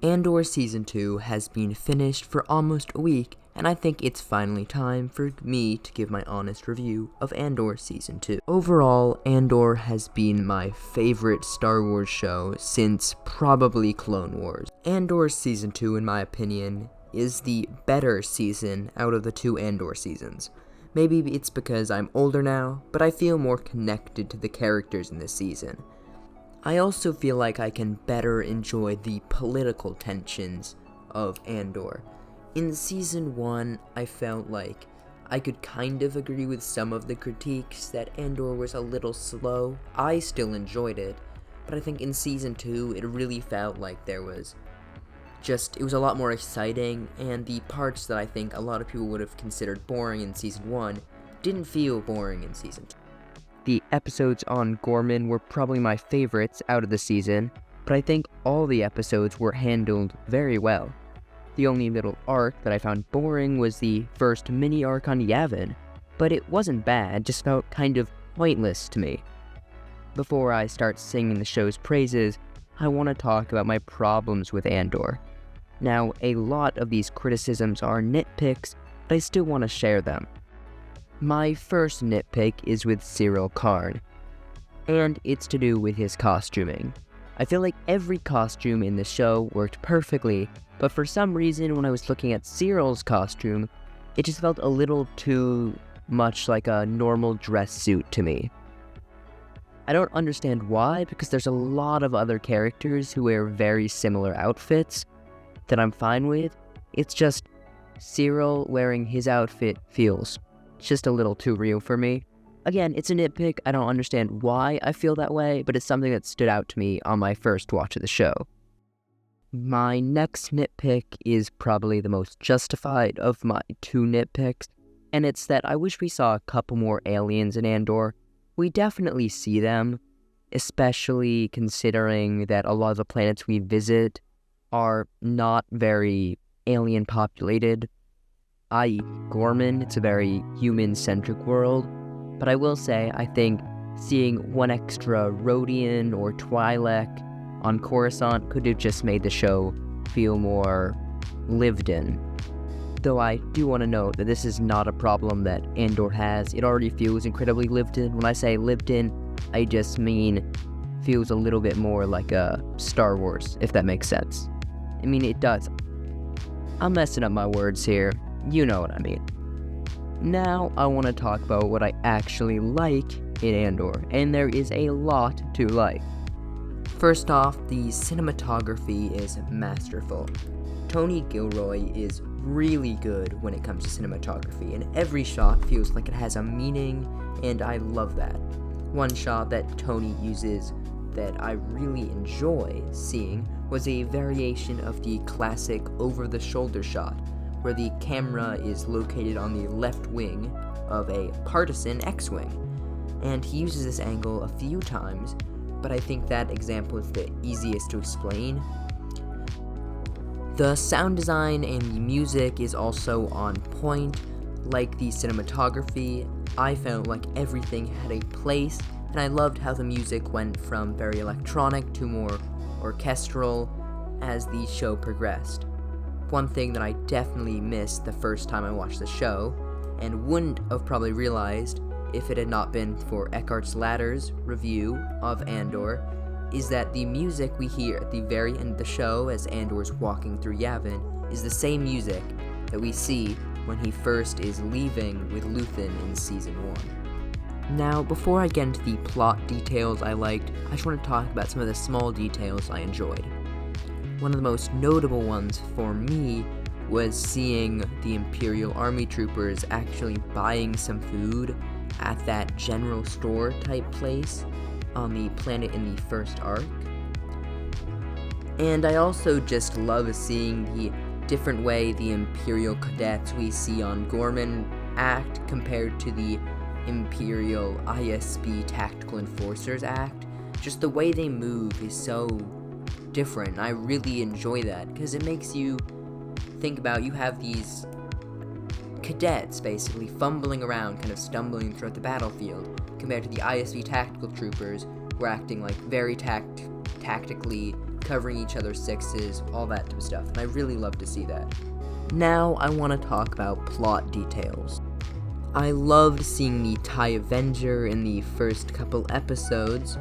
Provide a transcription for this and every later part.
Andor Season 2 has been finished for almost a week, and I think it's finally time for me to give my honest review of Andor Season 2. Overall, Andor has been my favorite Star Wars show since probably Clone Wars. Andor Season 2, in my opinion, is the better season out of the two Andor seasons. Maybe it's because I'm older now, but I feel more connected to the characters in this season. I also feel like I can better enjoy the political tensions of Andor. In Season 1, I felt like I could kind of agree with some of the critiques that Andor was a little slow. I still enjoyed it, but I think in Season 2, it really felt like it was a lot more exciting, and the parts that I think a lot of people would have considered boring in Season 1 didn't feel boring in Season 2. The episodes on Gorman were probably my favorites out of the season, but I think all the episodes were handled very well. The only little arc that I found boring was the first mini arc on Yavin, but it wasn't bad, just felt kind of pointless to me. Before I start singing the show's praises, I want to talk about my problems with Andor. Now, a lot of these criticisms are nitpicks, but I still want to share them. My first nitpick is with Cyril Karn, and it's to do with his costuming. I feel like every costume in the show worked perfectly, but for some reason when I was looking at Cyril's costume, it just felt a little too much like a normal dress suit to me. I don't understand why, because there's a lot of other characters who wear very similar outfits that I'm fine with. It's just Cyril wearing his outfit feels just a little too real for me. Again, it's a nitpick. I don't understand why I feel that way, but it's something that stood out to me on my first watch of the show. My next nitpick is probably the most justified of my two nitpicks, and it's that I wish we saw a couple more aliens in Andor. We definitely see them, especially considering that a lot of the planets we visit are not very alien populated, i.e. Gorman. It's a very human-centric world, but I will say I think seeing one extra Rodian or Twi'lek on Coruscant could have just made the show feel more lived in. Though I do want to note that this is not a problem that Andor has. It already feels incredibly lived in. When I say lived in, I just mean feels a little bit more like a Star Wars, if that makes sense. I mean, it does. I'm messing up my words here. You know what I mean. Now, I want to talk about what I actually like in Andor, and there is a lot to like. First off, the cinematography is masterful. Tony Gilroy is really good when it comes to cinematography, and every shot feels like it has a meaning, and I love that. One shot that Tony uses that I really enjoy seeing was a variation of the classic over-the-shoulder shot, where the camera is located on the left wing of a partisan X-Wing. And he uses this angle a few times, but I think that example is the easiest to explain. The sound design and the music is also on point. Like the cinematography, I felt like everything had a place, and I loved how the music went from very electronic to more orchestral as the show progressed. One thing that I definitely missed the first time I watched the show, and wouldn't have probably realized if it had not been for Eckhart's Ladder's review of Andor, is that the music we hear at the very end of the show as Andor's walking through Yavin is the same music that we see when he first is leaving with Luthen in Season 1. Now, before I get into the plot details I liked, I just want to talk about some of the small details I enjoyed. One of the most notable ones for me was seeing the Imperial Army troopers actually buying some food at that general store type place on the planet in the first arc. And I also just love seeing the different way the Imperial cadets we see on Gorman act compared to the Imperial ISB Tactical Enforcers act. Just the way they move is so different. I really enjoy that because it makes you think about, you have these cadets basically fumbling around, kind of stumbling throughout the battlefield, compared to the ISB tactical troopers who are acting like very tactically, covering each other's sixes, all that type of stuff, and I really love to see that. Now I want to talk about plot details. I loved seeing the TIE Avenger in the first couple episodes.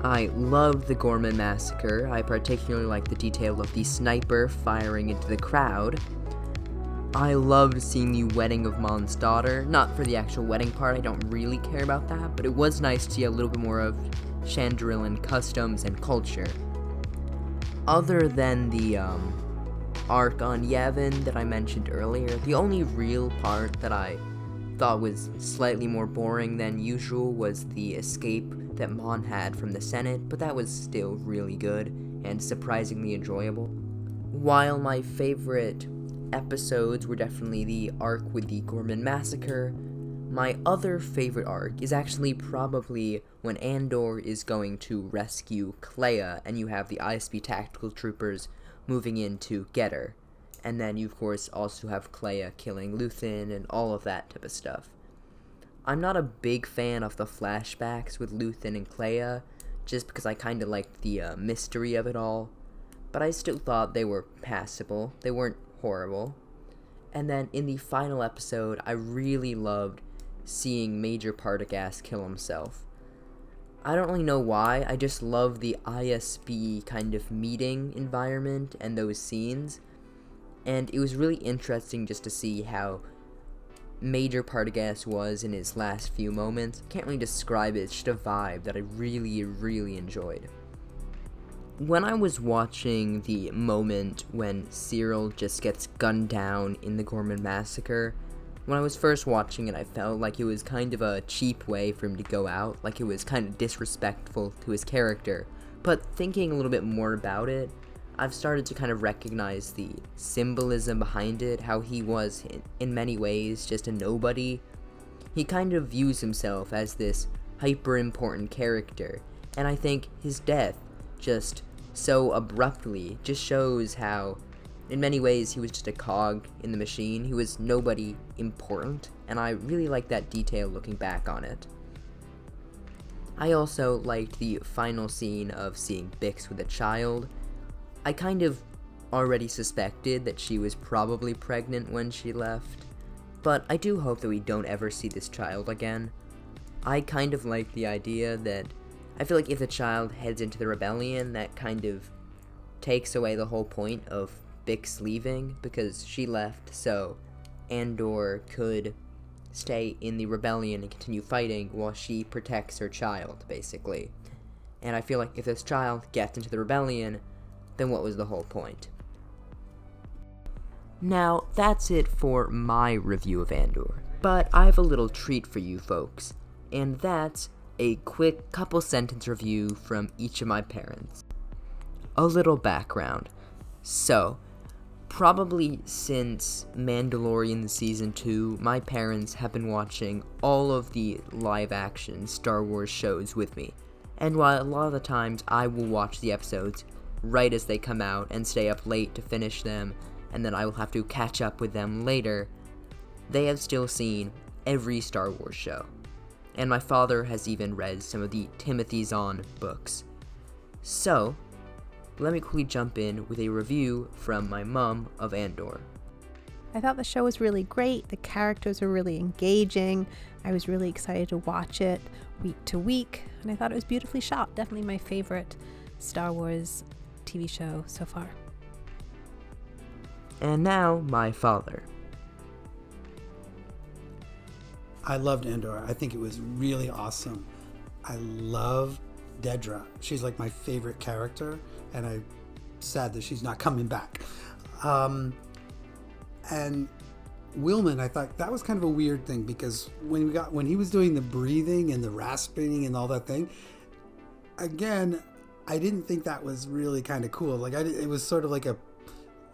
I loved the Gorman massacre. I particularly liked the detail of the sniper firing into the crowd. I loved seeing the wedding of Mon's daughter. Not for the actual wedding part, I don't really care about that, but it was nice to see a little bit more of Chandrilan customs and culture. Other than the arc on Yavin that I mentioned earlier, the only real part that I thought was slightly more boring than usual was the escape that Mon had from the Senate, but that was still really good and surprisingly enjoyable. While my favorite episodes were definitely the arc with the Gorman massacre, my other favorite arc is actually probably when Andor is going to rescue Clea, and you have the ISB tactical troopers moving in to get her. And then you, of course, also have Clea killing Luthen and all of that type of stuff. I'm not a big fan of the flashbacks with Luthen and Clea, just because I kind of liked the mystery of it all. But I still thought they were passable. They weren't horrible. And then in the final episode, I really loved seeing Major Partagaz kill himself. I don't really know why, I just love the ISB kind of meeting environment and those scenes. And it was really interesting just to see how Major Partagaz was in his last few moments. Can't really describe it, it's just a vibe that I really, really enjoyed. When I was watching the moment when Cyril just gets gunned down in the Gorman massacre, when I was first watching it, I felt like it was kind of a cheap way for him to go out, like it was kind of disrespectful to his character. But thinking a little bit more about it, I've started to kind of recognize the symbolism behind it, how he was, in many ways, just a nobody. He kind of views himself as this hyper-important character, and I think his death, just so abruptly, just shows how, in many ways, he was just a cog in the machine. He was nobody important, and I really like that detail looking back on it. I also liked the final scene of seeing Bix with a child. I kind of already suspected that she was probably pregnant when she left, but I do hope that we don't ever see this child again. I kind of like the idea that I feel like if the child heads into the rebellion, that kind of takes away the whole point of Bix leaving, because she left so Andor could stay in the rebellion and continue fighting while she protects her child, basically. And I feel like if this child gets into the rebellion, then what was the whole point? Now, that's it for my review of Andor, but I have a little treat for you folks, and that's a quick couple sentence review from each of my parents. A little background. So, probably since Mandalorian Season 2, my parents have been watching all of the live-action Star Wars shows with me, and while a lot of the times I will watch the episodes right as they come out and stay up late to finish them, and then I will have to catch up with them later, they have still seen every Star Wars show. And my father has even read some of the Timothy Zahn books. So, let me quickly jump in with a review from my mom of Andor. I thought the show was really great. The characters were really engaging. I was really excited to watch it week to week, and I thought it was beautifully shot. Definitely my favorite Star Wars TV show so far. And now, my father. I loved Andor. I think it was really awesome. I love Dedra. She's like my favorite character, and I'm sad that she's not coming back. And Willman, I thought that was kind of a weird thing, because when he was doing the breathing and the rasping and all that thing, again, I didn't think that was really kind of cool. Like it was sort of like a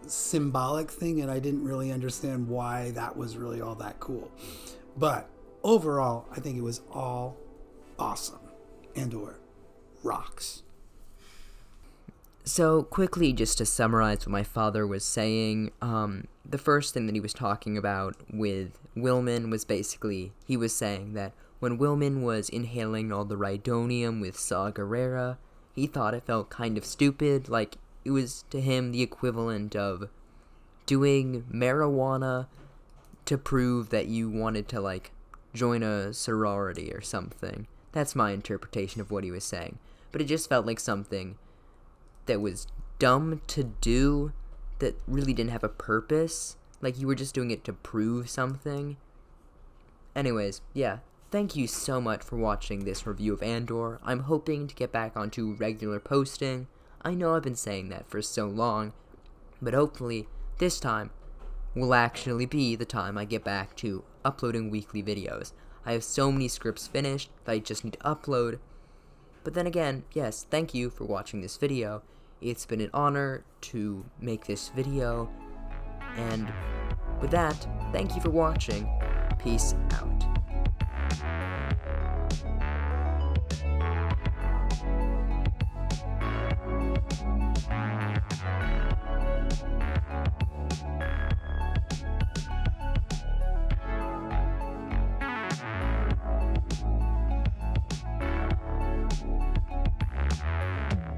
symbolic thing, and I didn't really understand why that was really all that cool. But overall, I think it was all awesome. Andor rocks. So, quickly, just to summarize what my father was saying, the first thing that he was talking about with Willman was basically, he was saying that when Willman was inhaling all the Rhydonium with Saw Gerrera, he thought it felt kind of stupid, like it was to him the equivalent of doing marijuana to prove that you wanted to, like, join a sorority or something. That's my interpretation of what he was saying. But it just felt like something that was dumb to do, that really didn't have a purpose. Like, you were just doing it to prove something. Anyways, yeah, thank you so much for watching this review of Andor. I'm hoping to get back onto regular posting. I know I've been saying that for so long, but hopefully this time will actually be the time I get back to uploading weekly videos. I have so many scripts finished that I just need to upload. But then again, yes, thank you for watching this video. It's been an honor to make this video. And with that, thank you for watching. Peace out.